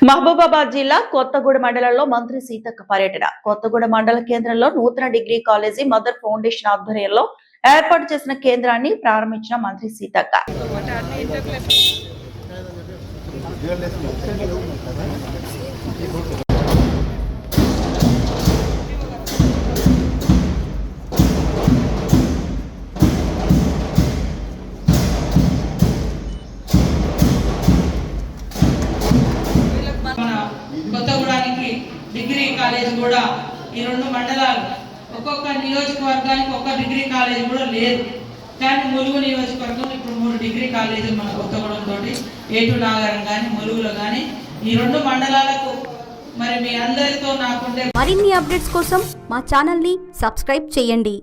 మహబూబాబాద్ జిల్లా కొత్తగూడెం మండలంలో మంత్రి సీతక్క పర్యటన. కొత్తగూడెం మండల కేంద్రంలో నూతన డిగ్రీ కాలేజీ మదర్ ఫౌండేషన్ ఆధ్వర్యంలో ఏర్పాటు చేసిన కేంద్రాన్ని ప్రారంభించిన మంత్రి సీతక్క. కొత్తగూడానికి డిగ్రీ కాలేజ్ కూడా ఈ రెండు మండలాలు ఒక్కొక్క నియోజకవర్గానికి ఒక డిగ్రీ కాలేజ్ కూడా లేదు. కానీ ములుగు నియోజకవర్గం ఇప్పుడు 3 డిగ్రీ కాలేజీలు మన కొత్తగూడెం తోటి ఏటు నాగరం కానీ ములుగులో కానీ ఈ రెండు మండలాలకు మరి మీ అందరితో నాకుండే మరిన్ని అప్డేట్స్ కోసం మా ఛానల్ ని సబ్స్క్రైబ్ చేయండి.